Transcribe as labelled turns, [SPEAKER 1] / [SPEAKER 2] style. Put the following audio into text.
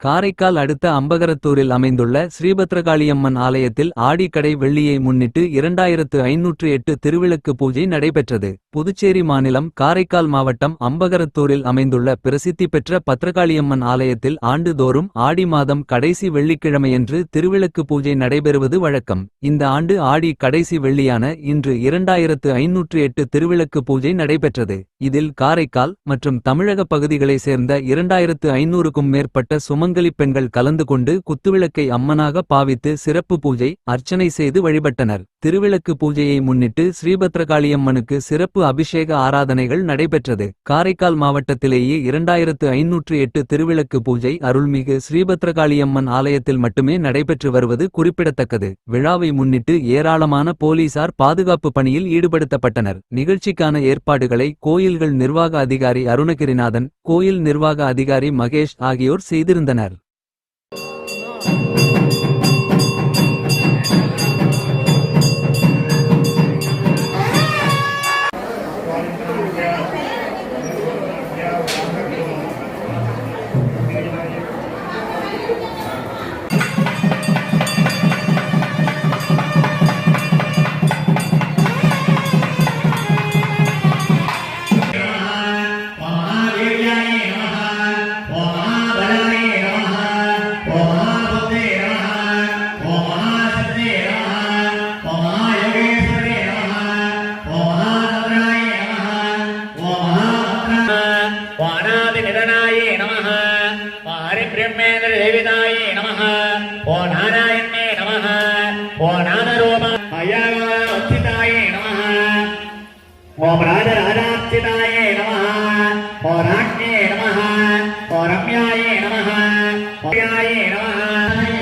[SPEAKER 1] காரைக்கால் அடுத்த அம்பகரத்தூரில் அமைந்துள்ள ஸ்ரீபத்ரகாளியம்மன் ஆலயத்தில் ஆடிக்கடை வெள்ளியை முன்னிட்டு 2508 திருவிளக்கு பூஜை நடைபெற்றது. புதுச்சேரி மாநிலம் காரைக்கால் மாவட்டம் அம்பகரத்தூரில் அமைந்துள்ள பிரசித்தி பெற்ற பத்ரகாளியம்மன் ஆலயத்தில் ஆண்டுதோறும் ஆடி மாதம் கடைசி வெள்ளிக்கிழமையன்று திருவிளக்கு பூஜை நடைபெறுவது வழக்கம். இந்த ஆண்டு ஆடி கடைசி வெள்ளியான இன்று 2508 திருவிளக்கு பூஜை நடைபெற்றது. இதில் காரைக்கால் மற்றும் தமிழக பகுதிகளை சேர்ந்த 2500க்கும் மேற்பட்ட சுமங்கலிப் பெண்கள் கலந்து கொண்டு குத்துவிளக்கை அம்மனாக பாவித்து சிறப்பு பூஜை அர்ச்சனை செய்து வழிபட்டனர். திருவிளக்கு பூஜையை முன்னிட்டு ஸ்ரீபத்ரகாளியம்மனுக்கு சிறப்பு அபிஷேக ஆராதனைகள் நடைபெற்றது. காரைக்கால் மாவட்டத்திலேயே 2508 திருவிளக்கு பூஜை அருள்மிகு ஸ்ரீபத்ரகாளியம்மன் ஆலயத்தில் மட்டுமே நடைபெற்று வருவது குறிப்பிடத்தக்கது. விழாவை முன்னிட்டு ஏராளமான போலீசார் பாதுகாப்பு பணியில் ஈடுபடுத்தப்பட்டனர். நிகழ்ச்சிக்கான ஏற்பாடுகளை கோயில்கள் நிர்வாக அதிகாரி அருணகிரிநாதன், கோயில் நிர்வாக அதிகாரி மகேஷ் ஆகியோர் செய்திருந்தனர்.
[SPEAKER 2] ओम राजराजार्चिताय नमः ओम राज्ञे नमः ओम रम्याय नमः ओम नमः